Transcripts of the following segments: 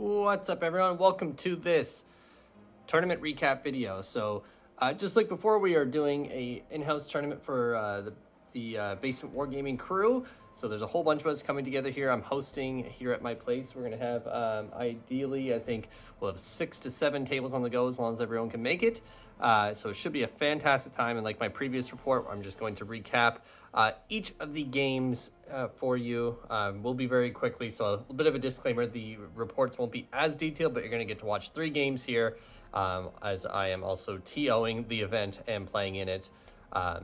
What's up, everyone? Welcome to this tournament recap video. So just like before, we are doing a in-house tournament for the Basement Wargaming crew. So there's a whole bunch of us coming together here. I'm hosting here at my place. We're going to have, ideally, I think we'll have 6 to 7 tables on the go as long as everyone can make it. So it should be a fantastic time. And like my previous report, I'm just going to recap each of the games for you. We'll be very quickly, so a little bit of a disclaimer, the reports won't be as detailed, but you're going to get to watch 3 games here, as I am also TOing the event and playing in it.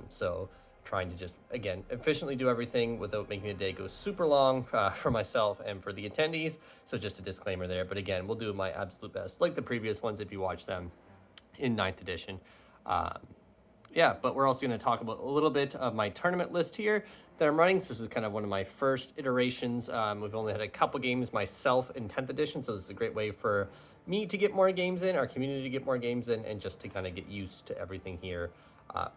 So trying to just, again, efficiently do everything without making the day go super long for myself and for the attendees. So just a disclaimer there. But again, we'll do my absolute best, like the previous ones if you watch them in 9th edition. Yeah, but we're also going to talk about a little bit of my tournament list here that I'm running. So this is kind of one of my first iterations. We've only had a couple games myself in 10th edition, so this is a great way for me to get more games in, our community to get more games in, and just to kind of get used to everything here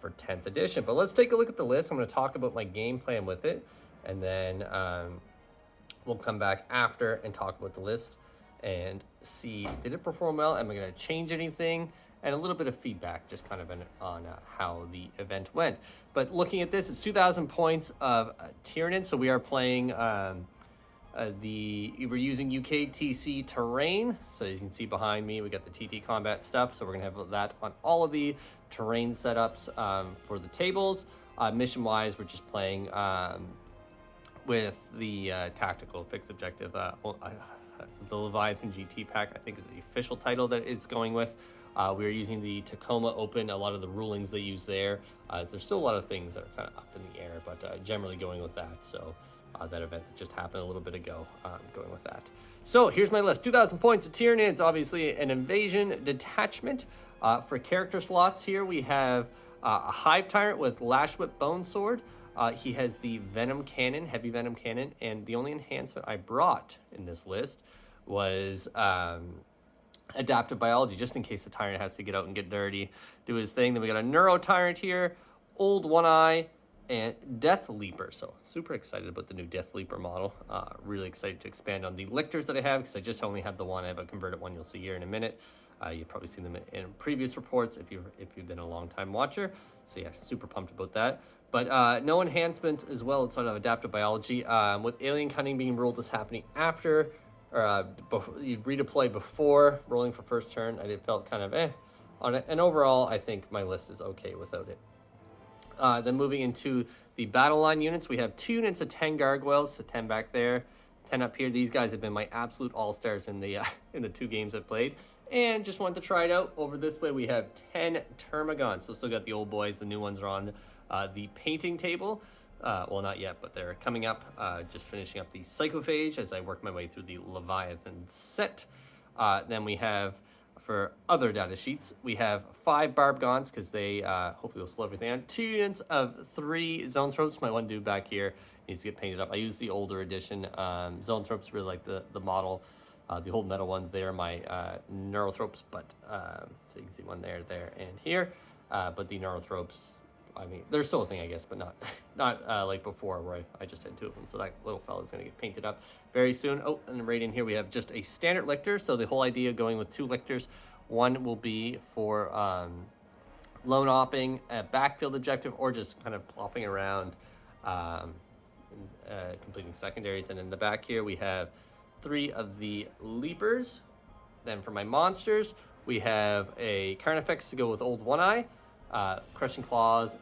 for 10th edition. But let's take a look at the list. I'm going to talk about my game plan with it, and then we'll come back after and talk about the list and see, did it perform well? Am I going to change anything? And a little bit of feedback just kind of on how the event went. But looking at this, it's 2,000 points of Tyranids. So we are playing we're using UKTC terrain. So you can see behind me, we got the TT combat stuff. So we're gonna have that on all of the terrain setups for the tables. Mission-wise, we're just playing with the tactical fixed objective. The Leviathan GT pack, I think, is the official title that it's going with. We are using the Tacoma Open, a lot of the rulings they use there. There's still a lot of things that are kind of up in the air, but generally going with that. So that event that just happened a little bit ago, going with that. So here's my list. 2,000 points of Tyranids, obviously an invasion detachment. For character slots here, we have a Hive Tyrant with Lash Whip bonesword. He has the Venom Cannon, Heavy Venom Cannon, and the only enhancement I brought in this list was adaptive biology, just in case the Tyrant has to get out and get dirty, do his thing. Then we got a Neurotyrant here, Old One Eye, and Deathleaper. So super excited about the new Deathleaper model. Really excited to expand on the lictors that I have, because I just only have the one. I have a converted one you'll see here in a minute. You've probably seen them in previous reports if you've been a long time watcher. So yeah, super pumped about that. But no enhancements as well outside of adaptive biology. With alien cunning being ruled as happening after, or you redeploy before rolling for first turn, I felt kind of on it. And overall, I think my list is okay without it. Then moving into the battle line units, we have 2 units of 10 Gargoyles, so 10 back there, 10 up here. These guys have been my absolute all-stars in the 2 games I've played. And just wanted to try it out. Over this way, we have 10 termagants. So still got the old boys. The new ones are on the painting table. Well, not yet, but they're coming up. Just finishing up the Psychophage as I work my way through the Leviathan set. Then we have, for other data sheets, we have 5 Barbgaunts, because they hopefully will slow everything down. 2 units of 3 Zoanthropes. My one dude back here needs to get painted up. I use the older edition. Zoanthropes, really like the model. The old metal ones, they are my Neurotropes, but so you can see one there, and here. But the Neurotropes, I mean, they're still a thing, I guess, but not like before, where I just had 2 of them. So that little fella's going to get painted up very soon. Oh, and right in here we have just a standard lictor. So the whole idea going with 2 lictors, one will be for lone opping a backfield objective, or just kind of plopping around, completing secondaries. And in the back here we have 3 of the leapers. Then for my monsters, we have a carnifex to go with Old One Eye, crushing claws,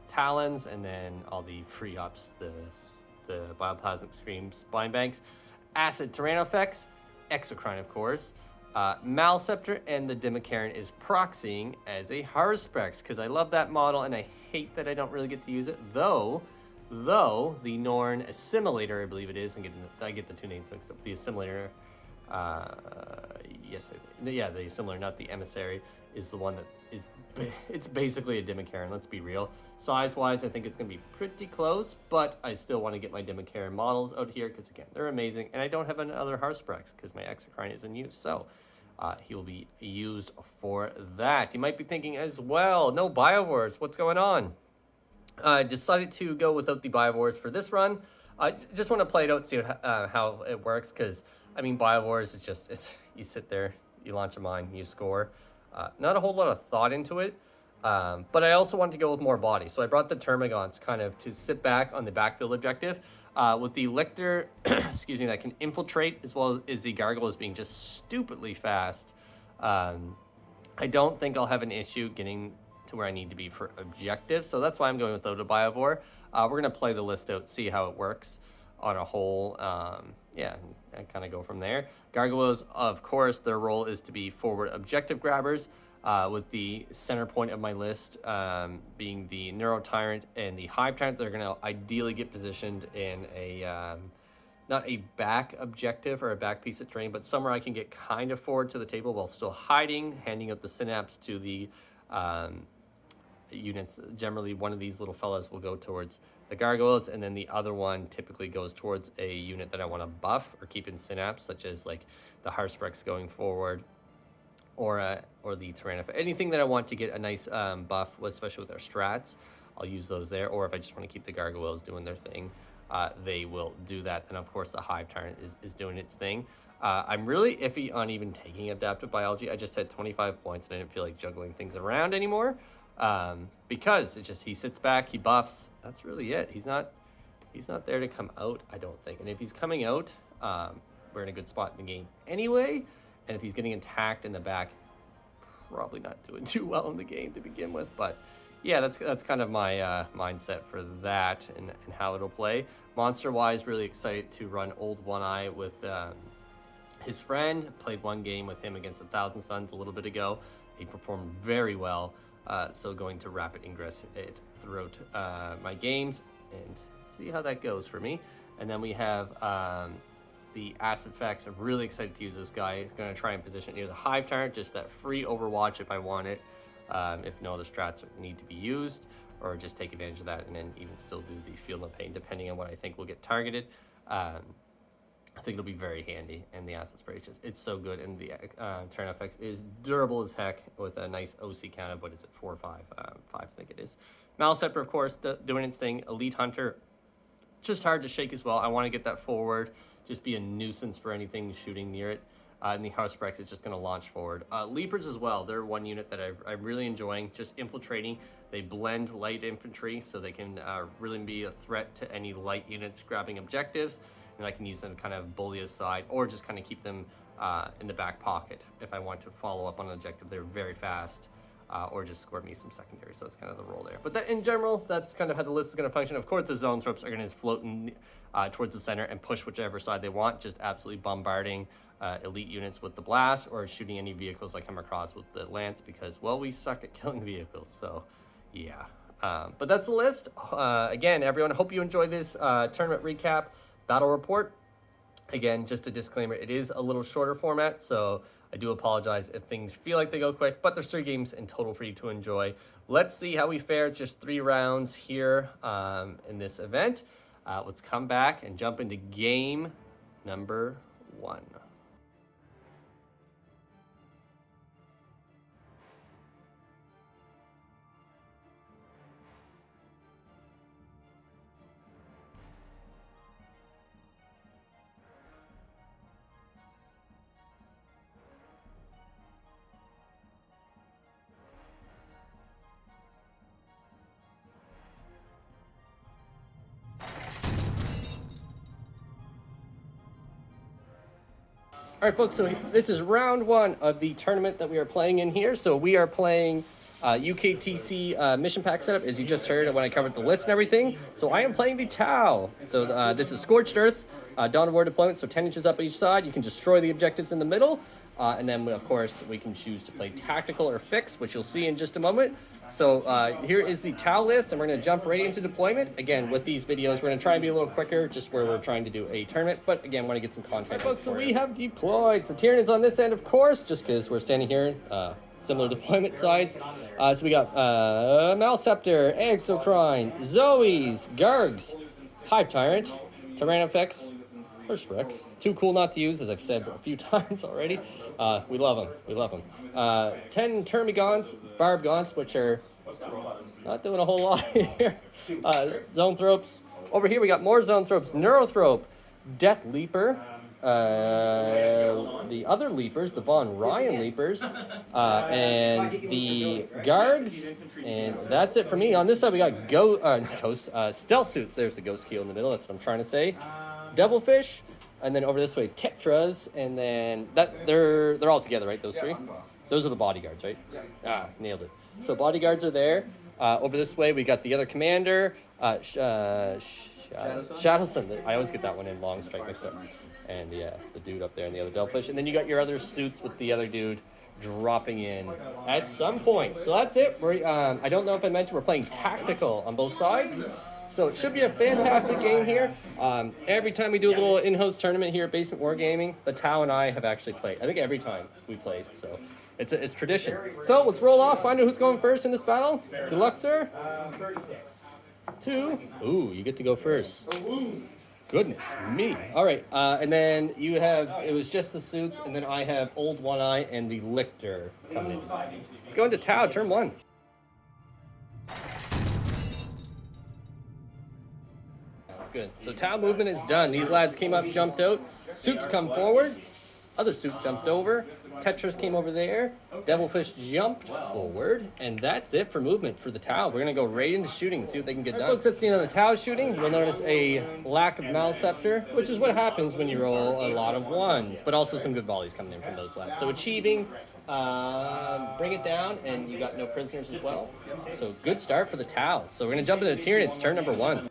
talons, and then all the free ups, the bioplasmic scream, spine banks, acid tyrannofex, Exocrine, of course, Maleceptor, and the Democaren is proxying as a haruspex, because I love that model and I hate that I don't really get to use it, though the Norn assimilator, I believe it is, I get the 2 names mixed up. The assimilator, yes, the assimilator, not the emissary, is the one that is, it's basically a Democaren, let's be real. Size-wise, I think it's going to be pretty close, but I still want to get my Democaren models out here, because again, they're amazing, and I don't have another haruspex, because my Exocrine is in use, so he will be used for that. You might be thinking as well, no Biowars, what's going on? Decided to go without the Biowars for this run. I just want to play it out, see how it works, because I mean, Biowars is just, you sit there, you launch a mine, you score. Not a whole lot of thought into it, but I also wanted to go with more body. So I brought the termagants kind of to sit back on the backfield objective. With the lictor, excuse me, that can infiltrate, as well as the gargoyles being just stupidly fast. I don't think I'll have an issue getting to where I need to be for objective, so that's why I'm going with the Biovore. We're going to play the list out, see how it works on a whole, yeah, and kind of go from there. Gargoyles, of course, their role is to be forward objective grabbers, with the center point of my list being the Neurotyrant and the Hive Tyrant. They're going to ideally get positioned in a, not a back objective or a back piece of terrain, but somewhere I can get kind of forward to the table while still hiding, handing out the synapse to the units. Generally, one of these little fellas will go towards the gargoyles, and then the other one typically goes towards a unit that I want to buff or keep in synapse, such as like the haruspex going forward, or the tyrannofex. Anything that I want to get a nice buff, especially with our strats, I'll use those there. Or if I just want to keep the gargoyles doing their thing, they will do that. Then of course the Hive Tyrant is doing its thing. I'm really iffy on even taking adaptive biology. I just had 25 points and I didn't feel like juggling things around anymore. Because it's just, he sits back, he buffs. That's really it. He's not there to come out, I don't think. And if he's coming out, we're in a good spot in the game anyway. And if he's getting attacked in the back, probably not doing too well in the game to begin with. But yeah, that's kind of my mindset for that and how it'll play. Monster-wise, really excited to run Old One Eye with his friend. Played one game with him against 1,000 Suns a little bit ago. He performed very well. So going to rapid ingress it throughout my games and see how that goes for me. And then we have the haruspex. I'm really excited to use this guy. I'm going to try and position it near the Hive Tyrant, just that free overwatch if I want it. If no other strats need to be used, or just take advantage of that and then even still do the field of pain depending on what I think will get targeted. I think it'll be very handy, and the acid spray, it's so good, and the termagants is durable as heck with a nice OC count of, what is it, 4 or 5? 5, I think it is. Maleceptor, of course, doing its thing. Elite Hunter, just hard to shake as well. I want to get that forward, just be a nuisance for anything shooting near it. And the haruspex is just going to launch forward. Leapers as well, they're one unit that I'm really enjoying, just infiltrating. They blend light infantry, so they can really be a threat to any light units grabbing objectives. And I can use them kind of bully aside, or just kind of keep them in the back pocket if I want to follow up on an objective. They're very fast, or just score me some secondary. So that's kind of the role there. But that, in general, that's kind of how the list is going to function. Of course, the zoanthropes are going to float towards the center and push whichever side they want, just absolutely bombarding elite units with the blast, or shooting any vehicles I come across with the lance, because, well, we suck at killing vehicles. So, yeah. But that's the list. Again, everyone, I hope you enjoy this tournament recap. Battle report. Again, just a disclaimer, it is a little shorter format, so I do apologize if things feel like they go quick, but there's 3 games in total for you to enjoy. Let's see how we fare. It's just 3 rounds here in this event. Let's come back and jump into game number 1. All right, folks, so this is round 1 of the tournament that we are playing in here. So we are playing UKTC mission pack setup, as you just heard when I covered the list and everything. So I am playing the Tau. So this is Scorched Earth, Dawn of War deployment, so 10 inches up each side. You can destroy the objectives in the middle. And then, of course, we can choose to play tactical or fixed, which you'll see in just a moment. So here is the Tau list, and we're going to jump right into deployment. Again, with these videos, we're going to try and be a little quicker, just where we're trying to do a tournament. But again, want to get some content. Right, folks, so we have deployed. So Tyranids on this end, of course, just because we're standing here, similar deployment sides. So we got Maleceptor, Exocrine, Zoes, Gargs, Hive Tyrant, tyrannofex, haruspex. Too cool not to use, as I've said a few times already. We love them. We love them. 10 termagants, Barbgaunts, which are not doing a whole lot here. Zoanthropes. Over here we got more zoanthropes. Neurotyranid, deathleaper, the other leapers, the Von Ryan leapers, and the guards, and that's it for me. On this side, we got stealth suits. There's the ghost keel in the middle. That's what I'm trying to say. Devilfish, and then over this way, tetras, and then they're all together, right? Those three. Those are the bodyguards, right? Ah, nailed it. So bodyguards are there. Over this way, we got the other commander, Shadowsun. I always get that one in long strike mixed up. And the dude up there and the other Devilfish. And then you got your other suits with the other dude dropping in at some point. So that's it. I don't know if I mentioned we're playing tactical on both sides. So it should be a fantastic game here. Every time we do a little in-house tournament here at Basement Wargaming, the Tao and I have actually played. I think every time we played. So it's tradition. So let's roll off, find out who's going first in this battle. Good luck, sir. 36. 2. Ooh, you get to go first. Goodness me. All right, and then you have, it was just the suits, and then I have Old One Eye and the Lictor coming in. Let's go into Tau, turn 1. That's good. So Tau movement is done. These lads came up, jumped out. Suits come forward. Other suits jumped over. Tetras came over there. Devilfish jumped forward. And that's it for movement for the Tau. We're going to go right into shooting and see what they can get done. Folks, that's the end of the Tau shooting. You'll notice a lack of Maleceptor, which is what happens when you roll a lot of 1s, but also some good volleys coming in from those lads. So achieving, bring it down, and you got no prisoners as well. So good start for the Tau. So we're going to jump into Tyranids, turn number 1.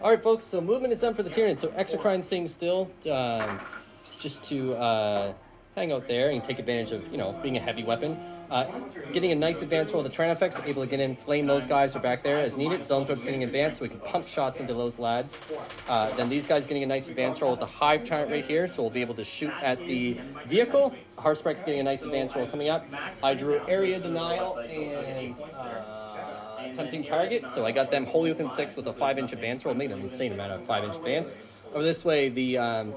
All right, folks, so movement is done for the Tyranids. So Exocrine staying still just to hang out there and take advantage of, being a heavy weapon. Getting a nice advance roll with the tyrannofex, able to get in, flame those guys are back there as needed. Zonethrope's getting advanced, so we can pump shots into those lads. Then these guys getting a nice advance roll with the Hive Tyrant right here, so we'll be able to shoot at the vehicle. haruspex getting a nice advance roll coming up. I drew area denial and tempting target, so I got them wholly within 6 with a 5-inch advance roll. Made an insane amount of 5-inch advance. Over this way, the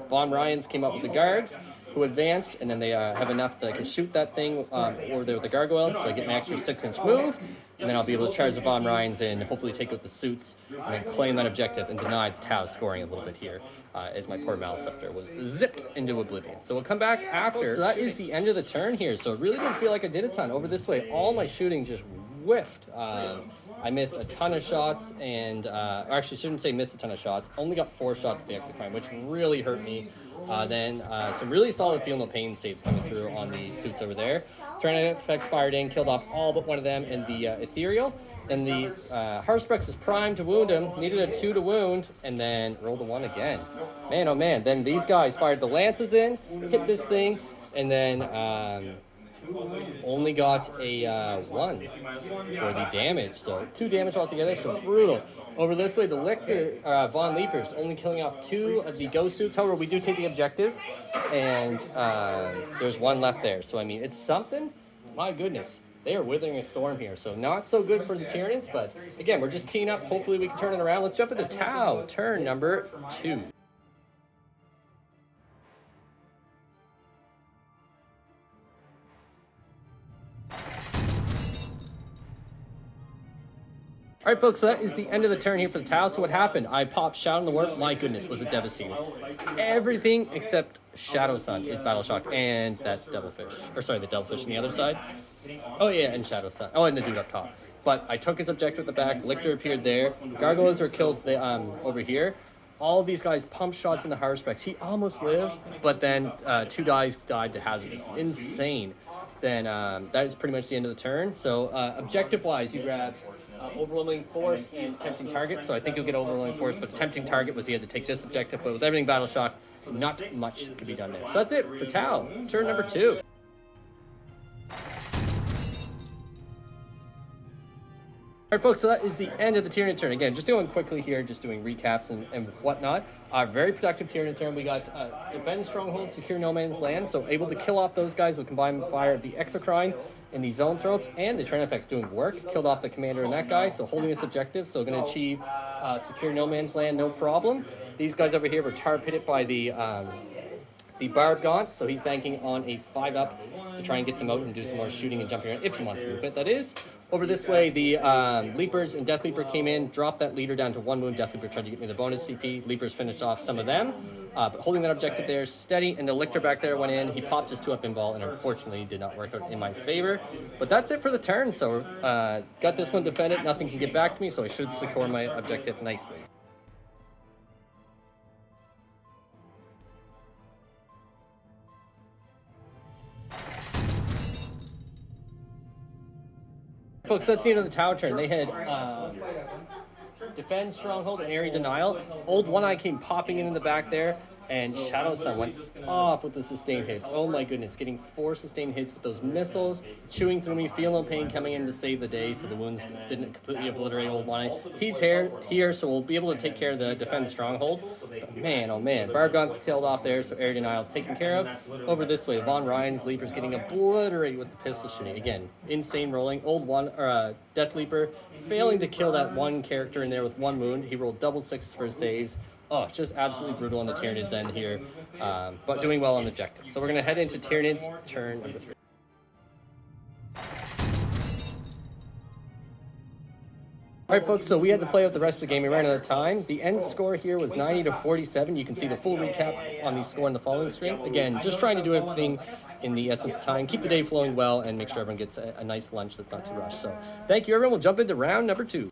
Von Ryans came up with the guards, who advanced, and then they have enough that I can shoot that thing over there with the Gargoyles, so I get an extra 6-inch move, and then I'll be able to charge the Von Ryans and hopefully take out the suits, and then claim that objective and deny the Tau scoring a little bit here, as my poor Maleceptor was zipped into oblivion. So we'll come back after. So that is the end of the turn here, so it really didn't feel like I did a ton. Over this way, all my shooting just whiffed. I missed a ton of shots, and actually shouldn't say missed a ton of shots. Only got 4 shots at the Exocrine, which really hurt me. Then some really solid Feel No Pain saves coming through on the suits over there. Tyrannofex fired in, killed off all but one of them in the Ethereal. Then the haruspex is primed to wound him, needed a 2 to wound, and then rolled a 1 again. Man, oh man. Then these guys fired the lances in, hit this thing, and then only got a 1 for the damage, so 2 damage altogether, so brutal. Over this way, the Lictor, Von Leapers, only killing off 2 of the ghost suits. However, we do take the objective, and there's 1 left there. So, I mean, it's something. My goodness, they are withering a storm here. So, not so good for the Tyranids, but again, we're just teeing up. Hopefully, we can turn it around. Let's jump into Tau, turn number 2. All right, folks, so that is the end of the turn here for the Tau. So what happened? I popped Shadow in the Warp. My goodness, was it devastating. Everything except Shadow Sun is Battle Shock and that Devilfish. Or sorry, the Devilfish on the other side. Oh yeah, and Shadow Sun. Oh, and the dude up top. But I took his objective at the back. Lictor appeared there. Gargoyles were killed over here. All of these guys pumped shots in the haruspex. He almost lived, but then 2 guys died to hazards. Insane. Then that is pretty much the end of the turn. So objective-wise, you grab Overwhelming Force and Tempting Target. So I think you'll get Overwhelming Force, but Tempting Target was he had to take this objective. But with everything Battle Shock, not much could be done there. So that's it for Tau. Turn number 2. All right, folks, so that is the end of the Tyranid turn. Again, just doing quickly here, just doing recaps and whatnot. Very productive Tyranid turn. We got Defend Stronghold, Secure No Man's Land, so able to kill off those guys with combined fire of the Exocrine and the Zoanthropes, and the Tyrannofex doing work. Killed off the commander and that guy, so holding this objective, so going to achieve Secure No Man's Land, no problem. These guys over here were tar pitted by the Barbgaunts, so he's banking on a 5-up to try and get them out and do some more shooting and jumping around if he wants movement, that is. Over this way, the Leapers and Deathleaper came in, dropped that leader down to 1 wound. Deathleaper tried to get me the bonus CP. Leapers finished off some of them, but holding that objective there, steady. And the lictor back there went in. He popped his 2-up pinball, and unfortunately did not work out in my favor. But that's it for the turn. So got this one defended. Nothing can get back to me, so I should secure my objective nicely. Folks, that's the end of the tower turn. They had Defend, Stronghold, and Area Denial. Old One Eye came popping in the back there, and Shadow Sun went off with the sustained hits. Oh my goodness, getting 4 sustained hits with those missiles, chewing through me, feel no pain, coming in to save the day, so the wounds didn't completely obliterate Old One Eye. He's here, so we'll be able to take care of the Defend Stronghold. But man, oh man, Barbgaunts killed off there, so Area Denial taken care of. Over this way, Von Ryan's Leaper's getting obliterated with the pistol shooting. Again, insane rolling. Death Leaper failing to kill that one character in there with 1 wound. He rolled double 6s for his saves. Oh, it's just absolutely brutal on the Tyranids end here, but doing well on objective. So we're going to head into Tyranids turn number 3. All right, folks, so we had to play out the rest of the game. We ran out of time. The end score here was 90-47. You can see the full recap on the score on the following screen. Again, just trying to do everything in the essence of time, keep the day flowing well, and make sure everyone gets a nice lunch that's not too rushed. So thank you, everyone. We'll jump into round number 2.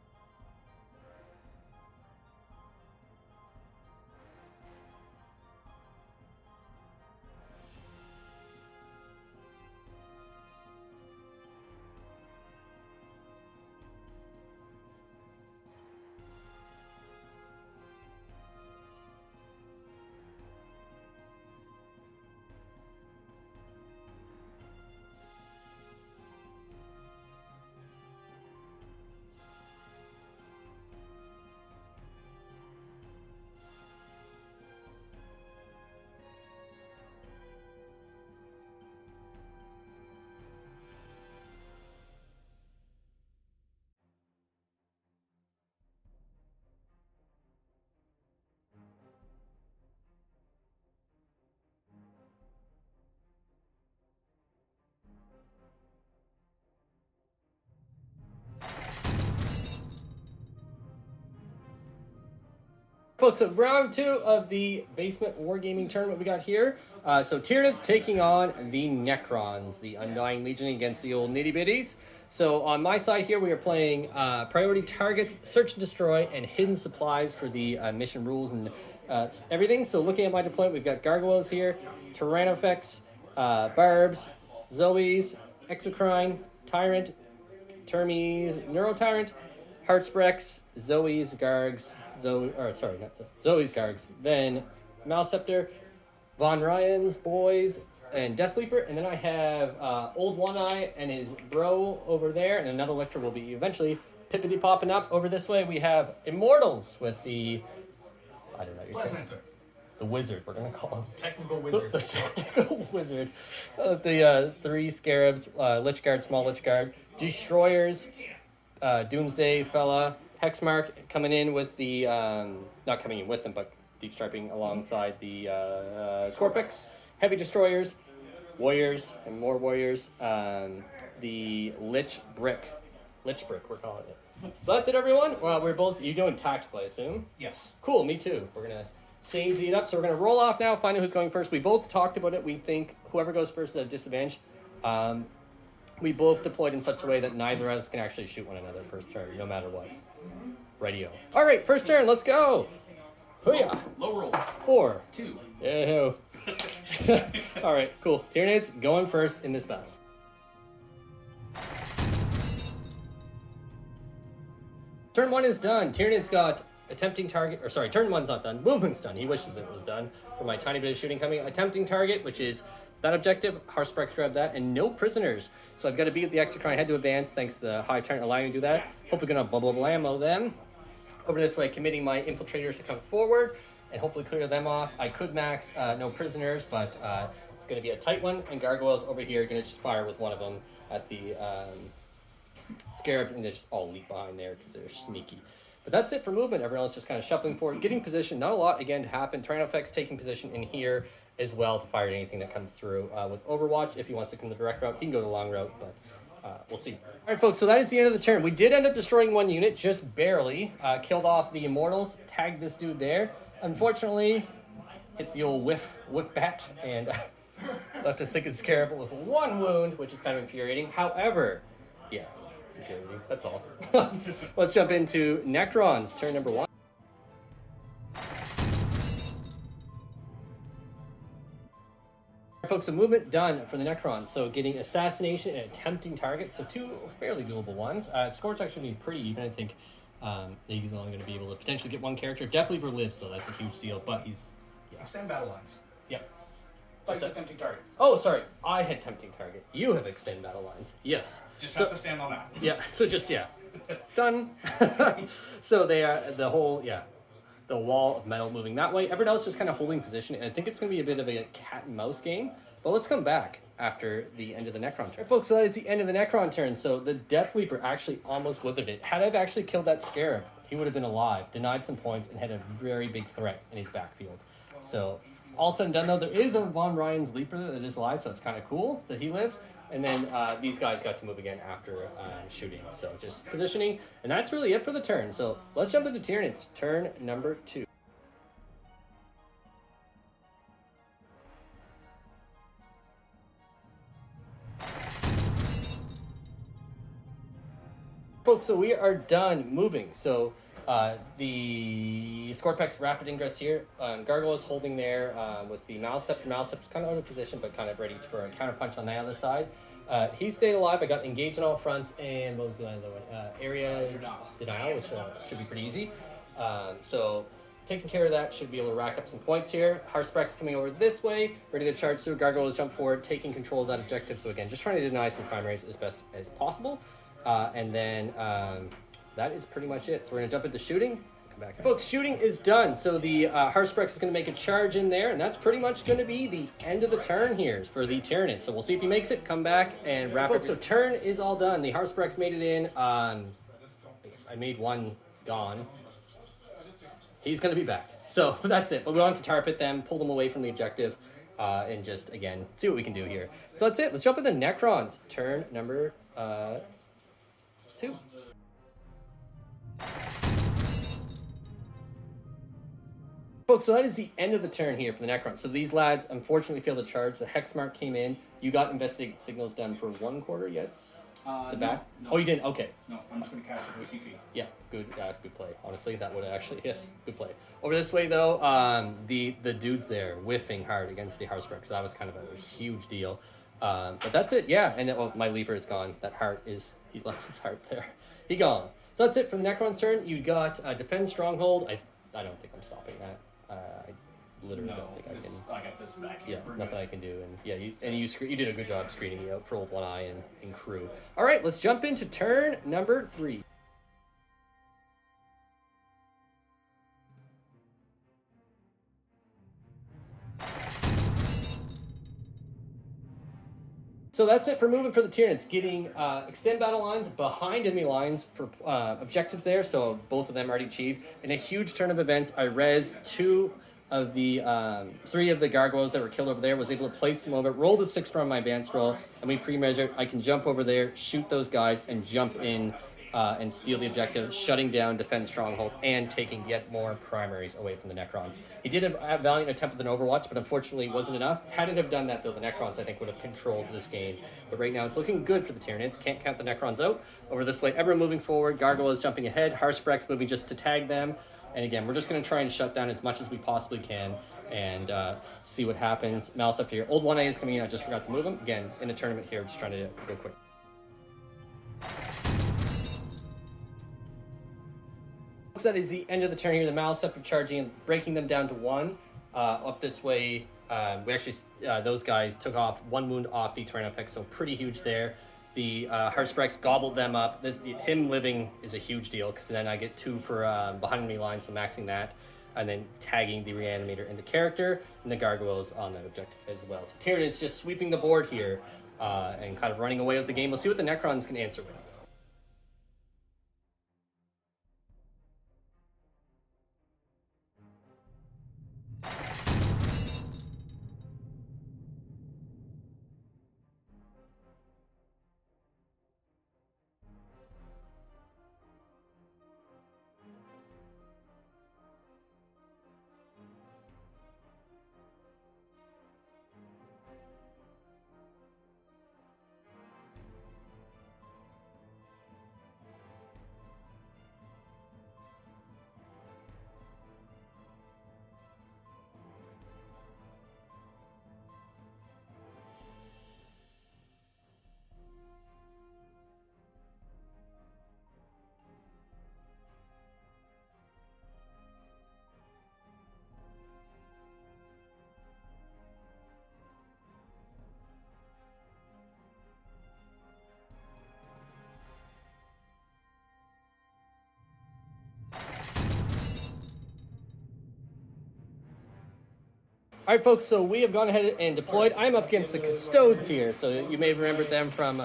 Folks, so round 2 of the Basement Wargaming tournament we got here. So Tyranids taking on the Necrons, the Undying Legion against the old Nitty Bitties. So on my side here, we are playing priority targets, search and destroy, and hidden supplies for the mission rules and everything. So looking at my deployment, we've got Gargoyles here, tyrannofex, Barbs, Zoes, Exocrine, Tyrant, Termies, Neurotyrant, haruspex, Zoes, Gargs, Zoes, Gargs, then Maleceptor, Von Ryan's boys, and Deathleaper, and then I have Old One Eye and his bro over there, and another lictor will be eventually pippity popping up. Over this way we have Immortals with the, I don't know, the wizard, we're going to call him. Technical wizard. The technical wizard. The 3 scarabs, Lich Guard, small Lich Guard, Destroyers, Doomsday fella, Hexmark coming in with the, not coming in with them, but deep striping alongside the Scorpix, Heavy Destroyers, Warriors, and more Warriors, the Lich Brick, we're calling it. So that's it, everyone. Well, you're doing tactical, I assume? Yes. Cool, me too. We're going to same Z it up, so we're going to roll off now, find out who's going first. We both talked about it. We think whoever goes first is at a disadvantage. We both deployed in such a way that neither of us can actually shoot one another first turn, no matter what. Radio. All right, first turn, let's go. Hoo-yah. Low rolls. 4. 2. Ew. All right, cool. Tyranids going first in this battle. Turn 1 is done. Tyranids got attempting target, or sorry, turn 1's not done. Movement's done. He wishes it was done for my tiny bit of shooting coming. Attempting target, which is that objective. haruspex grabbed that, and no prisoners. So I've got to beat the Exocrine. I had to advance thanks to the Hive Tyrant allowing me to do that. Hopefully gonna bubble ammo them. Over this way, committing my infiltrators to come forward and hopefully clear them off. I could max no prisoners, but it's going to be a tight one. And Gargoyles over here are going to just fire with one of them at the Scarabs, and they just all leap behind there because they're sneaky. But that's it for movement. Everyone else just kind of shuffling forward, getting position. Not a lot, again, to happen. Tyrannofex taking position in here as well to fire anything that comes through. With Overwatch, if he wants to come the direct route, he can go the long route, but we'll see. All right, folks, so that is the end of the turn. We did end up destroying one unit, just barely. Killed off the Immortals, tagged this dude there. Unfortunately, hit the old whiff bat, and left a sick and scarab with one wound, which is kind of infuriating. However, yeah, it's infuriating. That's all. Let's jump into Necrons, turn number 1. Folks, so movement done for the Necrons. So getting assassination and attempting targets. So 2 fairly doable ones. Score's actually being pretty even. I think he's only going to be able to potentially get 1 character. Deathleaper lives, so that's a huge deal. But he's extend battle lines. Yep. Like attempting target. Oh, sorry. I had tempting target. You have extend battle lines. Yes. Just have to stand on that. Yeah. So just done. So they are the whole the wall of metal moving that way. Everyone else just kind of holding position. And I think it's going to be a bit of a cat and mouse game. But let's come back after the end of the Necron turn. Folks, so that is the end of the Necron turn. So the Deathleaper actually almost withered it. Had I actually killed that Scarab, he would have been alive, denied some points, and had a very big threat in his backfield. So all said and done, though, there is a Von Ryan's Leaper that is alive, so that's kind of cool that he lived. And then these guys got to move again after shooting. So just positioning. And that's really it for the turn. So let's jump into Tyranids. Turn number 2. Folks, so we are done moving. So the Scorpex rapid ingress here. Gargoyles holding there with the Maleceptor. Maleceptor's kind of out of position, but kind of ready for a counterpunch on the other side. He stayed alive. I got engaged on all fronts, and what was the other one? Area denial, which should be pretty easy. So taking care of that, should be able to rack up some points here. Haruspex coming over this way, ready to charge through. Gargoyles jump forward, taking control of that objective. So again, just trying to deny some primaries as best as possible. And then that is pretty much it. So we're going to jump into shooting. Come back. Folks, shooting is done. So the Haruspex is going to make a charge in there, and that's pretty much going to be the end of the turn here for the Tyranids. So we'll see if he makes it, come back, and wrap it. So turn is all done. The Haruspex made it in. I made one gone. He's going to be back. So that's it. But we wanted to tar pit them, pull them away from the objective, and just, again, see what we can do here. So that's it. Let's jump into Necrons. Turn number 2. Folks, so that is the end of the turn here for the Necrons. So these lads unfortunately failed to charge. The Hex Mark came in. You got investigate signals done for 1 quarter, yes? The back? No. Oh, you didn't? Okay. No, I'm just going to catch it with CP. Yeah, good. That's good play. Honestly, that would actually, yes, good play. Over this way, though, the dudes there whiffing hard against the Haruspex. So that was kind of a huge deal. But that's it, yeah. And then, well, my Leaper is gone. That heart is, he left his heart there. He gone. So that's it for the Necron's turn. You got Defend Stronghold. I don't think I'm stopping that. I literally don't think I can. I got this back here. Yeah, nothing I can do. And yeah, you did a good job screening me out for Old One Eye and crew. All right, let's jump into turn number 3. So that's it for movement for the Tyranids. Getting extend battle lines behind enemy lines for objectives there. So both of them already achieved. In a huge turn of events, I res 2 of the 3 of the Gargoyles that were killed over there. Was able to place them over. Rolled a 6 from my advanced roll, and we pre-measured. I can jump over there, shoot those guys, and jump in and steal the objective, shutting down Defend Stronghold, and taking yet more primaries away from the Necrons. He did a valiant attempt with an Overwatch, but unfortunately it wasn't enough. Had it have done that, though, the Necrons, I think, would have controlled this game. But right now, it's looking good for the Tyranids. Can't count the Necrons out. Over this way, everyone moving forward. Gargoyles jumping ahead. Haruspex moving just to tag them. And again, we're just going to try and shut down as much as we possibly can and see what happens. Maleceptor here. Old One Eye is coming in. I just forgot to move him. Again, in a tournament here, just trying to go quick. That is the end of the turn here. The Maleceptor charging and breaking them down to 1. Up this way, we actually, those guys took off 1 wound off the tyrannofex, so pretty huge there. The Haruspex gobbled them up. Him living is a huge deal, because then I get 2 for behind enemy lines, so maxing that. And then tagging the Reanimator in the character, and the Gargoyles on that objective as well. So Tyranids just sweeping the board here and kind of running away with the game. We'll see what the Necrons can answer with. All right, folks, so we have gone ahead and deployed. I'm up against the Custodes here, so you may have remembered them from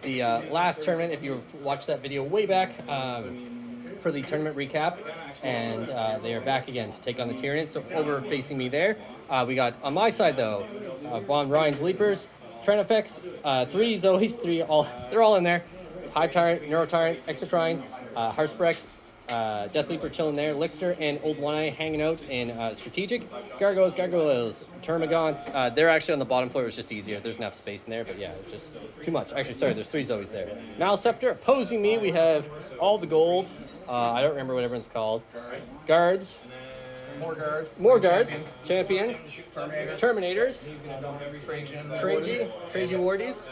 the last tournament, if you watched that video way back for the tournament recap, and they are back again to take on the Tyranids. So over facing me there, we got, on my side though, Von Ryan's Leapers, tyrannofex, 3 Zoes, they're all in there. Hive Tyrant, Neurotyrant, Exocrine, haruspex, deathleaper chilling there, lictor and Old One Eye hanging out in strategic. Gargoyles, termagants. They're actually on the bottom floor. It was just easier. There's enough space in there, but yeah, it's just too much. Actually, sorry, there's 3 Zoes there. Maleceptor opposing me. We have all the gold. I don't remember what everyone's called. Guards. More guards. Champion. Terminators. Trajan Wardies.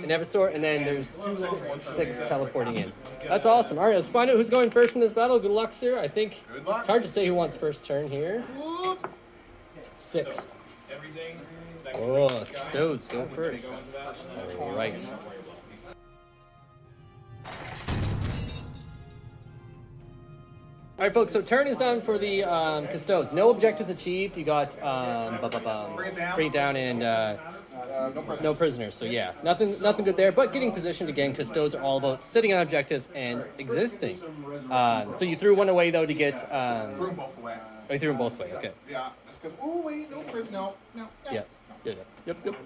And Eversor. And then there's 6 teleporting in. That's awesome. All right, let's find out who's going first in this battle. Good luck, sir. I think it's hard to say who wants first turn here. 6. Oh, Custodes go first. All right. All right, folks, so turn is done for the Custodes. No objectives achieved. You got bring it down and no prisoners. So yeah, nothing good there. But getting positioned again, Custodes are all about sitting on objectives and existing. So you threw one away though to get. Threw them both away. Oh, you threw them both away. Okay. Yeah, it's because wait, no. Yep.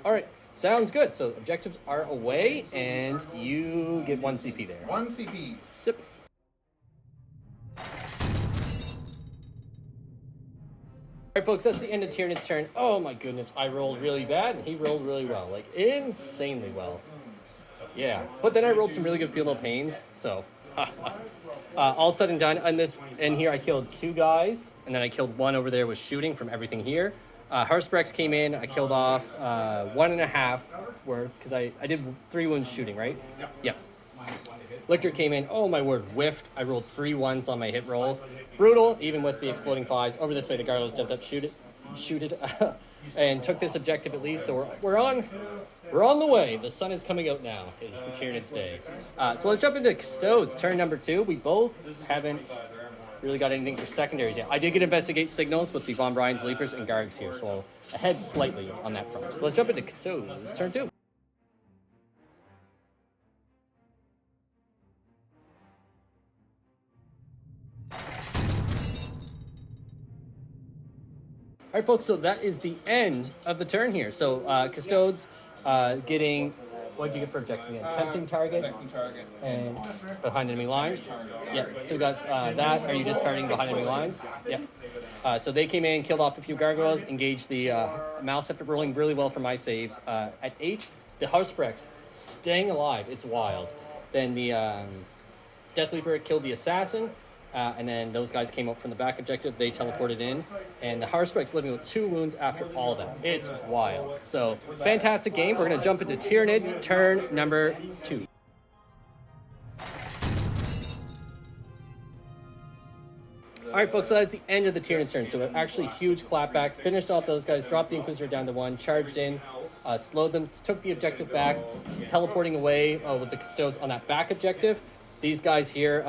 All right. Sounds good. So objectives are away, and you get 1 CP there. 1 CP. Sip. Alright folks, that's the end of Tyranid's turn. Oh my goodness, I rolled really bad and he rolled really well. Like, insanely well. Yeah, but then I rolled some really good Field of Pains, so... all said and done, and here I killed 2 guys, and then I killed 1 over there with shooting from everything here. haruspex came in, I killed off 1.5 worth, because I did 3 wounds shooting, right? Yep. Lictor came in, oh my word, whiffed. I rolled 3 1s on my hit rolls. Brutal, even with the exploding 5s. Over this way, the Gargoyles stepped up, shoot it, and took this objective at least. So we're on the way. The sun is coming out now. It's the Tyranids day. So let's jump into Custodes, turn number 2. We both haven't really got anything for secondaries yet. I did get investigate signals with the Von Ryan's Leapers and Guards here, so ahead slightly on that front. So let's jump into Custodes, turn 2. All right, folks, so that is the end of the turn here. So, Custodes getting, what did you get for objective again? Tempting target? Tempting target. And behind enemy lines? Yeah, so we got that. Are you discarding behind enemy lines? Yeah. So they came in, killed off a few Gargoyles, engaged the Maleceptor, rolling really well for my saves. At 8, the haruspex staying alive. It's wild. Then the deathleaper killed the assassin. And then those guys came up from the back objective. They teleported in. And the haruspex living with 2 wounds after all of that. It's wild. So, fantastic game. We're going to jump into Tyranids, turn number 2. All right, folks, so that's the end of the Tyranids turn. So, actually, huge clapback. Finished off those guys, dropped the Inquisitor down to 1, charged in, slowed them, took the objective back, teleporting away with the Custodes on that back objective. These guys here,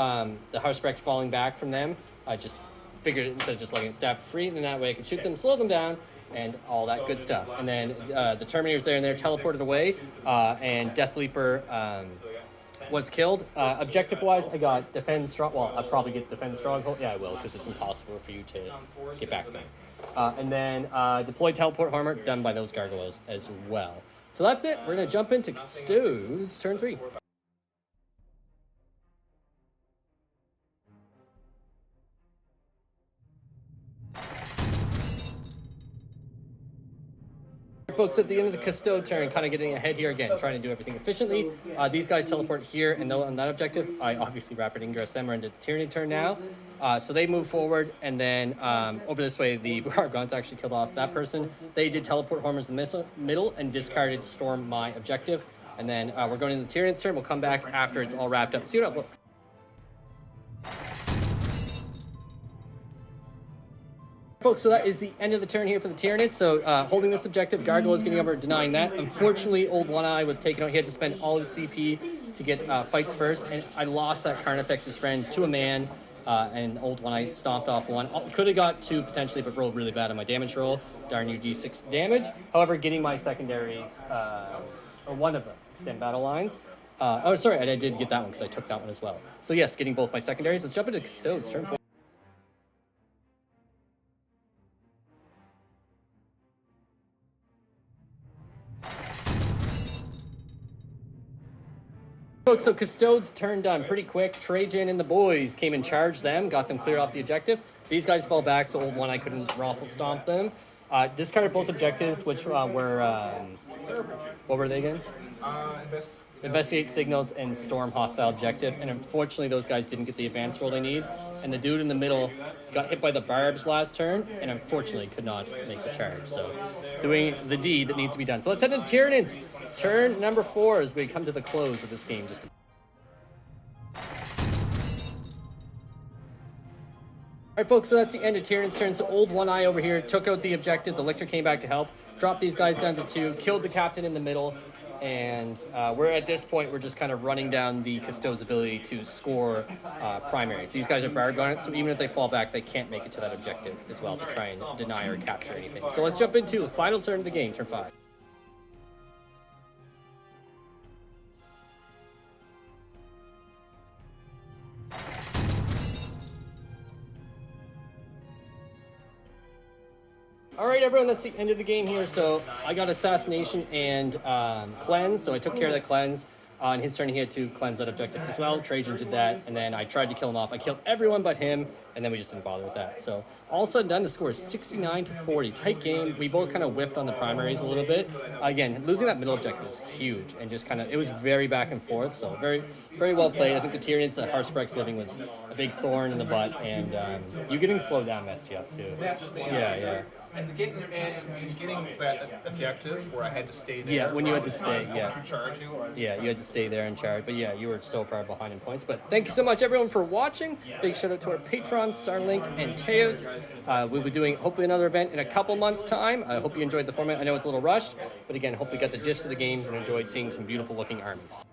the haruspex falling back from them, I just figured it instead of just letting it stab free, and then that way I could shoot them, slow them down, and all that good stuff. And then the Terminators there and there teleported away, and Deathleaper was killed. Objective-wise, I got Defend Strong. Well, I'll probably get Defend Stronghold. Yeah, I will, because it's impossible for you to get back there. And then Deployed Teleport Armor, done by those Gargoyles as well. So that's it. We're going to jump into Custodes, turn 3. Folks, at the end of the Custode turn, kind of getting ahead here again, trying to do everything efficiently. These guys teleport here, and on that objective, I obviously rapid ingress them. We're into the Tyranid turn now. So they move forward, and then over this way, the Barbgaunts actually killed off that person. They did teleport homers in the middle and discarded storm my objective. And then we're going into the Tyranid's turn. We'll come back after it's all wrapped up, see what it looks. Folks, so that is the end of the turn here for the Tyranids. So holding this objective, Gargoyles getting over, denying that. Unfortunately, Old One Eye was taken out. He had to spend all his CP to get fights first, and I lost that Carnifex's friend to a man, and old one I stomped off one. Could have got two potentially, but rolled really bad on my damage roll. Darn you, d6 damage. However, getting my secondaries, or one of them, extend battle lines. Oh, sorry, I did get that one because I took that one as well. So yes, getting both my secondaries. Let's jump into Custodes, turn 4. Folks, so Custodes turned done pretty quick. Trajan and the boys came and charged them, got them cleared off the objective. These guys fell back, so old one I couldn't raffle stomp them. Discarded both objectives, which were, what were they again? Investigate signals and storm hostile objective. And unfortunately, those guys didn't get the advance roll they need. And the dude in the middle got hit by the barbs last turn, and unfortunately could not make the charge. So doing the deed that needs to be done. So let's head into Tyranids. Turn number 4 as we come to the close of this game. Alright folks, so that's the end of Tyranids' turn. So old one eye over here took out the objective. The lictor came back to help. Dropped these guys down to 2. Killed the captain in the middle. And we're at this point, we're just kind of running down the Custodes' ability to score primaries. These guys are Barbgaunts, so even if they fall back, they can't make it to that objective as well to try and deny or capture anything. So let's jump into the final turn of the game, turn 5. All right, everyone, that's the end of the game here. So I got Assassination and Cleanse, so I took care of the Cleanse. On his turn, he had to cleanse that objective as well. Trajan did that, and then I tried to kill him off. I killed everyone but him, and then we just didn't bother with that. So all said and done, the score is 69-40. Tight game. We both kind of whiffed on the primaries a little bit. Again, losing that middle objective is huge, and just kind of, it was very back and forth, so very, very well played. I think the Tyranids, the haruspex living was a big thorn in the butt, and you getting slowed down messed you up, too. Yeah. And getting that objective where I had to stay there. Yeah, when you had to stay, yeah. To charge you. Yeah, you had to stay there and charge. But yeah, you were so far behind in points. But thank you so much, everyone, for watching. Big shout out to our patrons, Sarlinked and Teos. We'll be doing, hopefully, another event in a couple months' time. I hope you enjoyed the format. I know it's a little rushed, but again, hope you got the gist of the games and enjoyed seeing some beautiful-looking armies.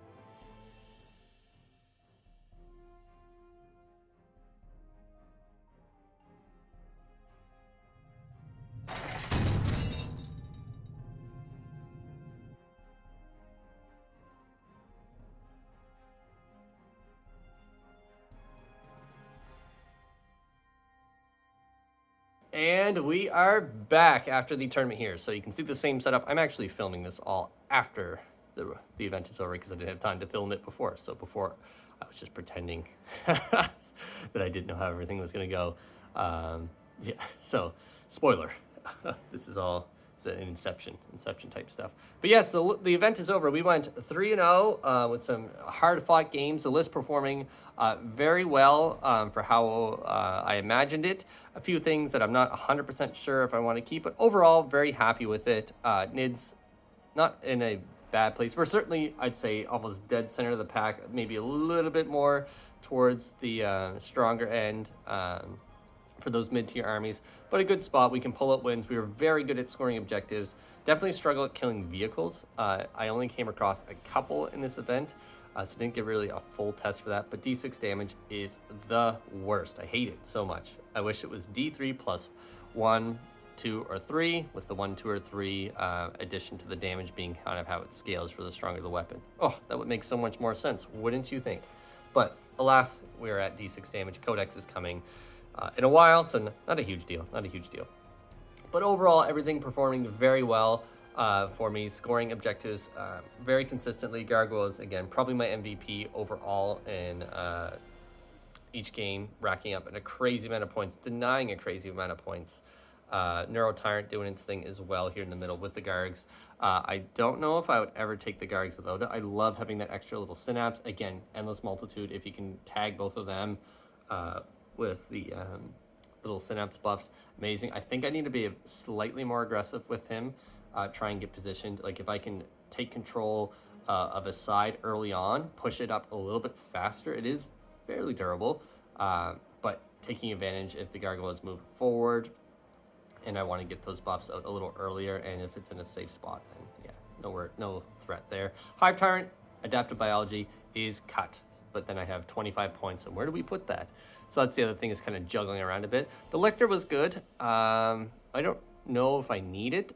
And we are back after the tournament here. So you can see the same setup. I'm actually filming this all after the event is over because I didn't have time to film it before. So before, I was just pretending that I didn't know how everything was going to go. Yeah, so spoiler. This is all an Inception type stuff. But yes, the event is over. We went 3-0 with some hard-fought games. The list performing very well for how I imagined it. A few things that I'm not 100% sure if I want to keep, but overall, very happy with it. Nids, not in a bad place. We're certainly, I'd say, almost dead center of the pack, maybe a little bit more towards the stronger end for those mid-tier armies, but a good spot. We can pull out wins. We were very good at scoring objectives. Definitely struggle at killing vehicles. I only came across a couple in this event, so didn't get really a full test for that, but D6 damage is the worst. I hate it so much. I wish it was D3 plus 1, 2, or 3, with the 1, 2, or 3 addition to the damage being kind of how it scales for the stronger the weapon. Oh, that would make so much more sense, wouldn't you think? But alas, we're at D6 damage. Codex is coming in a while, so not a huge deal, But overall, everything performing very well for me. Scoring objectives very consistently. Gargoyles, again, probably my MVP overall in each game, racking up a crazy amount of points, denying a crazy amount of points. Neurotyrant doing its thing as well here in the middle with the Gargs. I don't know if I would ever take the Gargs without it. I love having that extra little synapse. Again, Endless Multitude, if you can tag both of them with the little synapse buffs, amazing. I think I need to be slightly more aggressive with him, try and get positioned. Like if I can take control of a side early on, push it up a little bit faster. It is fairly durable, but taking advantage if the Gargoyles move forward, and I want to get those buffs out a little earlier, and if it's in a safe spot, then yeah, no threat there. Hive Tyrant, Adaptive Biology is cut, but then I have 25 points, and where do we put that? So that's the other thing, is kind of juggling around a bit. The lictor was good. I don't know if I need it.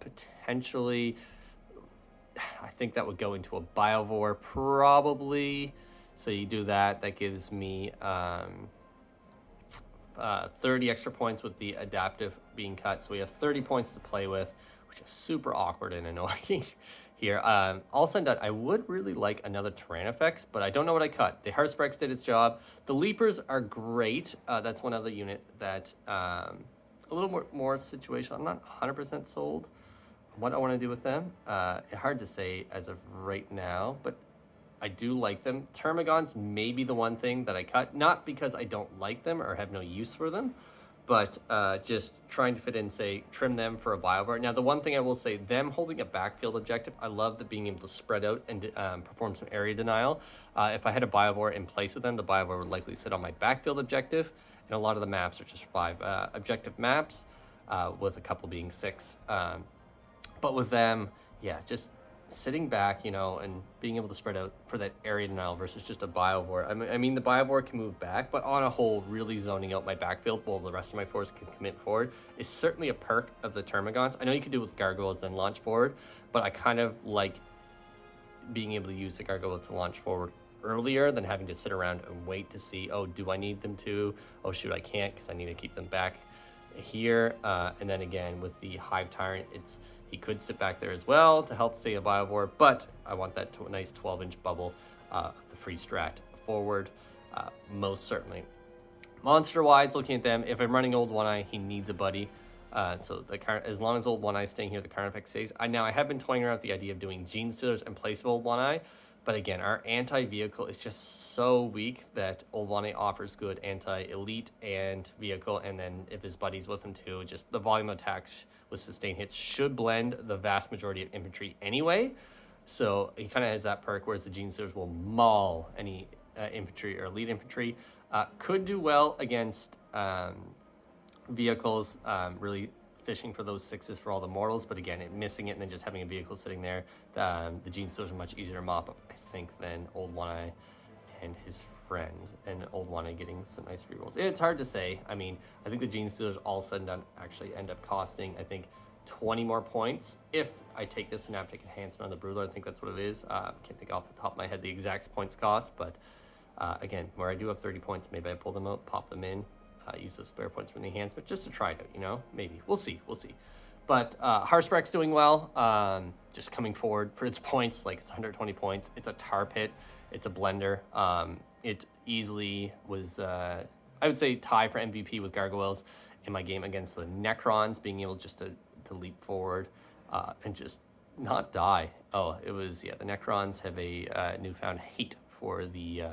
Potentially, I think that would go into a Biovore probably. So you do that. That gives me 30 extra points with the adaptive being cut. So we have 30 points to play with, which is super awkward and annoying here. All said and done, I would really like another tyrannofex, but I don't know what I cut. The haruspex did its job. The leapers are great. That's one other unit that a little more situational. I'm not 100% sold on what I want to do with them. Hard to say as of right now, but I do like them. Termagants may be the one thing that I cut, not because I don't like them or have no use for them, but just trying to fit in, say, trim them for a Biovore. Now, the one thing I will say, them holding a backfield objective, I love the being able to spread out and perform some area denial. If I had a Biovore in place of them, the Biovore would likely sit on my backfield objective, and a lot of the maps are just 5 objective maps, with a couple being 6. But with them, yeah, just sitting back, you know, and being able to spread out for that area denial versus just a Biovore. I mean, the Biovore can move back, but on a whole, really zoning out my backfield while the rest of my force can commit forward is certainly a perk of the termagants. I know you can do it with Gargoyles then launch forward, but I kind of like being able to use the Gargoyles to launch forward earlier than having to sit around and wait to see, oh, do I need them to? Oh, shoot, I can't because I need to keep them back here. And then again, with the Hive Tyrant, he could sit back there as well to help, say, a Biovore, but I want that nice 12-inch bubble, the free strat forward, most certainly. Monster-wise, looking at them, if I'm running Old One Eye, he needs a buddy. So as long as Old One Eye is staying here, the carnifex stays. I have been toying around with the idea of doing Gene Stealers in place of Old One Eye, but again, our anti-vehicle is just so weak that Old One Eye offers good anti-elite and vehicle, and then if his buddy's with him too, just the volume of attacks with sustained hits should blend the vast majority of infantry anyway. So he kind of has that perk, whereas the Gene Stealers will maul any infantry or elite infantry. Could do well against vehicles, really fishing for those 6s for all the mortals, but again, missing it and then just having a vehicle sitting there, the Gene Stealers are much easier to mop up, I think, than Old One Eye and his friend, and Old One Eye getting some nice rerolls. It's hard to say. I mean, I think the Gene Stealers all said and done actually end up costing, I think, 20 more points if I take this synaptic enhancement on the Broodlord. I think that's what it is. Can't think off the top of my head the exact points cost, but again, where I do have 30 points, maybe I pull them out, pop them in, use those spare points from the enhancement just to try it out, you know, maybe. We'll see. But haruspex doing well, just coming forward for its points, like it's 120 points. It's a tar pit, it's a blender. It easily was, I would say, tie for MVP with Gargoyles in my game against the Necrons, being able just to leap forward and just not die. Oh, it was, yeah, the Necrons have a newfound hate for the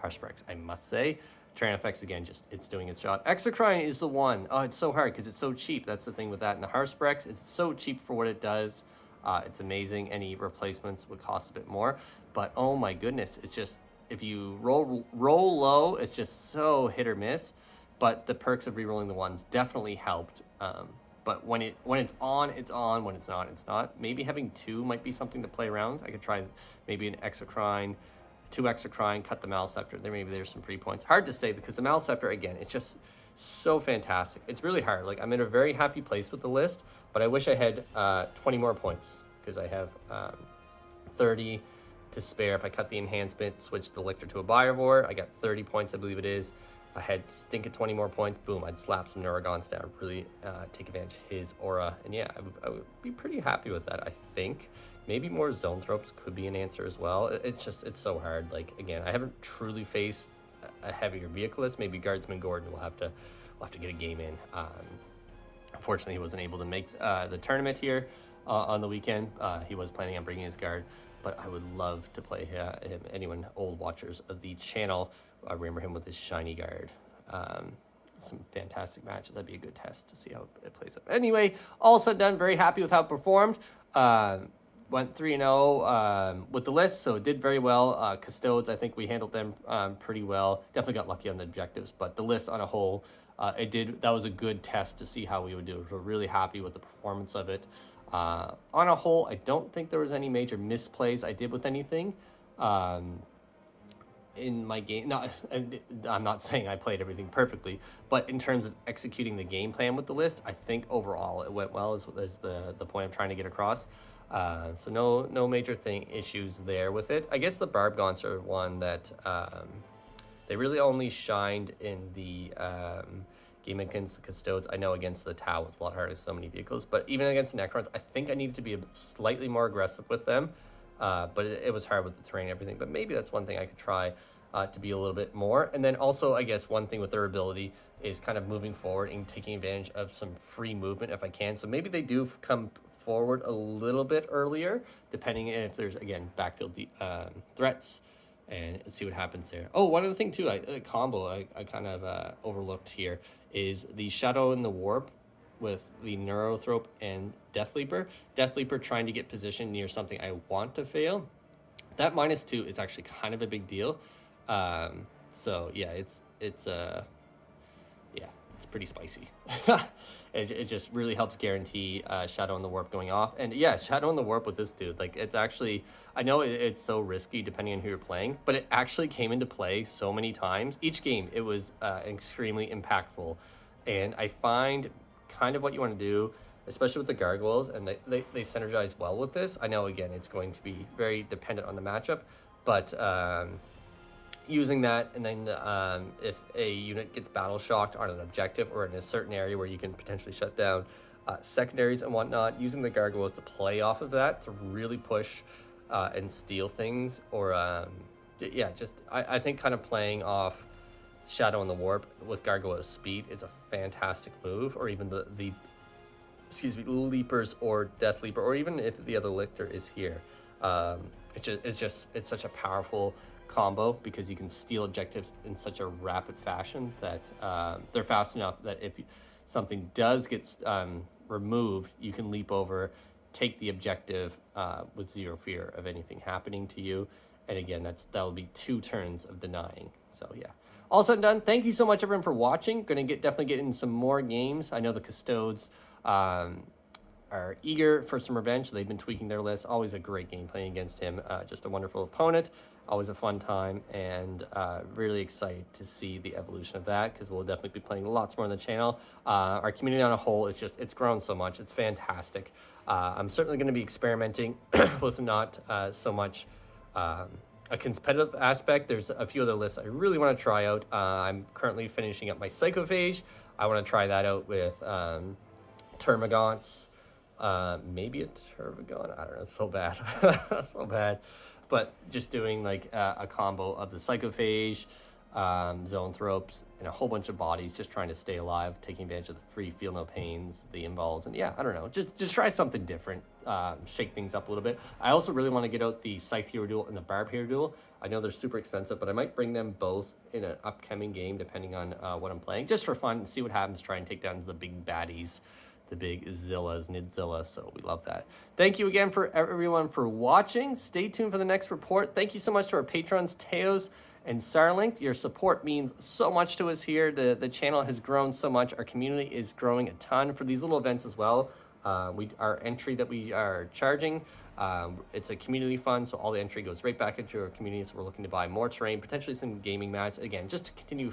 haruspex, I must say. Tyrannofex, again, just it's doing its job. Exocrine is the one. Oh, it's so hard because it's so cheap. That's the thing with that. And the haruspex, it's so cheap for what it does. It's amazing. Any replacements would cost a bit more. But oh my goodness, it's just, if you roll low, it's just so hit or miss. But the perks of rerolling the ones definitely helped. But when it's on, it's on. When it's not, it's not. Maybe having 2 might be something to play around. I could try maybe an Exocrine, 2 Exocrine, cut the Maleceptor. There's some free points. Hard to say because the Maleceptor, again, it's just so fantastic. It's really hard. Like, I'm in a very happy place with the list, but I wish I had 20 more points because I have 30 to spare. If I cut the enhancement, switch the lictor to a Biovore, I got 30 points, I believe it is. If I had stink at 20 more points, boom, I'd slap some Neurotyrants down, really take advantage of his aura. And yeah, I would be pretty happy with that, I think. Maybe more zone tropes could be an answer as well. It's so hard. Like, again, I haven't truly faced a heavier vehicle list. Maybe Guardsman Gordon will have to get a game in. Unfortunately, he wasn't able to make the tournament here on the weekend. He was planning on bringing his guard, but I would love to play him. Anyone, old watchers of the channel, remember him with his shiny guard. Some fantastic matches. That'd be a good test to see how it plays out. Anyway, all said and done, very happy with how it performed. Went 3-0 with the list, so it did very well. Custodes, I think we handled them pretty well. Definitely got lucky on the objectives, but the list on a whole, that was a good test to see how we would do. We're really happy with the performance of it. On a whole, I don't think there was any major misplays I did with anything. in my game, not, I'm not saying I played everything perfectly, but in terms of executing the game plan with the list, I think overall it went well, is the point I'm trying to get across. So no major issues there with it. I guess the Barbgaunts are one that they really only shined in the game against the Custodes. I know against the Tau was a lot harder, so many vehicles, but even against the Necrons, I think I needed to be slightly more aggressive with them. But it was hard with the terrain and everything. But maybe that's one thing I could try to be a little bit more. And then also, I guess one thing with their ability is kind of moving forward and taking advantage of some free movement if I can. So maybe they do come forward a little bit earlier, depending if there's, again, backfield threats, and see what happens there. Oh, one other thing too, a combo I kind of overlooked here is the Shadow and the Warp with the Neurotyrant and deathleaper. Deathleaper trying to get positioned near something I want to fail. That -2 is actually kind of a big deal. So yeah, it's pretty spicy. It just really helps guarantee Shadow and the Warp going off. And yeah, Shadow and the Warp with this dude, like, it's actually, I know it's so risky depending on who you're playing, but it actually came into play so many times. Each game, it was extremely impactful. And I find kind of what you want to do, especially with the Gargoyles, and they synergize well with this. I know, again, it's going to be very dependent on the matchup, but using that, and then if a unit gets battle shocked on an objective or in a certain area where you can potentially shut down secondaries and whatnot, using the Gargoyles to play off of that to really push and steal things, or I think kind of playing off Shadow and the Warp with Gargoyles speed is a fantastic move, or even the leapers or death leaper, or even if the other lictor is here. It's such a powerful combo because you can steal objectives in such a rapid fashion that they're fast enough that if something does get removed, you can leap over, take the objective with zero fear of anything happening to you. And again, that'll be 2 turns of denying. So yeah. All said and done, thank you so much, everyone, for watching. Going to definitely get in some more games. I know the Custodes are eager for some revenge. They've been tweaking their list. Always a great game playing against him. Just a wonderful opponent. Always a fun time, and really excited to see the evolution of that, because we'll definitely be playing lots more on the channel. Our community on a whole, it's grown so much. It's fantastic. I'm certainly going to be experimenting with not so much a competitive aspect. There's a few other lists I really want to try out. I'm currently finishing up my Psychophage. I want to try that out with termagants, maybe a termagon. I don't know, it's so bad. So bad. But just doing like a combo of the Psychophage, Zoanthropes, and a whole bunch of bodies, just trying to stay alive, taking advantage of the free Feel No Pains, the Invols, and yeah, I don't know, just try something different, shake things up a little bit. I also really want to get out the Scythe Hero Duel and the Barb Hero Duel. I know they're super expensive, but I might bring them both in an upcoming game, depending on what I'm playing, just for fun, and see what happens, try and take down the big baddies, the big Zillas, Nidzilla, so we love that. Thank you again for everyone for watching. Stay tuned for the next report. Thank you so much to our patrons, Teos and Sarlinked. Your support means so much to us here. The channel has grown so much. Our community is growing a ton for these little events as well. Our entry that we are charging, it's a community fund, so all the entry goes right back into our community. So we're looking to buy more terrain, potentially some gaming mats, again, just to continue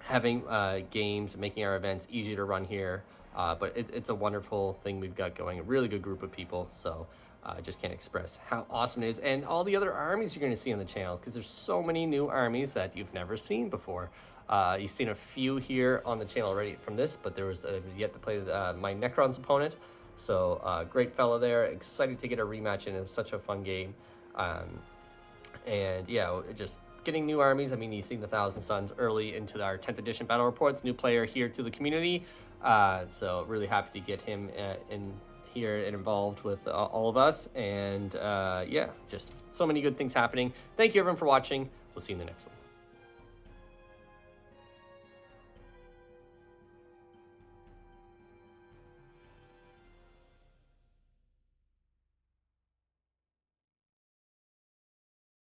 having games, making our events easier to run here. But it's a wonderful thing we've got going, a really good group of people. So I just can't express how awesome it is, and all the other armies you're going to see on the channel, because there's so many new armies that you've never seen before. You've seen a few here on the channel already from this, but there was yet to play my Necron's opponent. So great fella there, excited to get a rematch in. It was such a fun game. And yeah, just getting new armies. I mean, you've seen the Thousand Suns early into our 10th edition battle reports, new player here to the community. So really happy to get him in here and involved with all of us. And yeah, just so many good things happening. Thank you everyone for watching. We'll see you in the next one.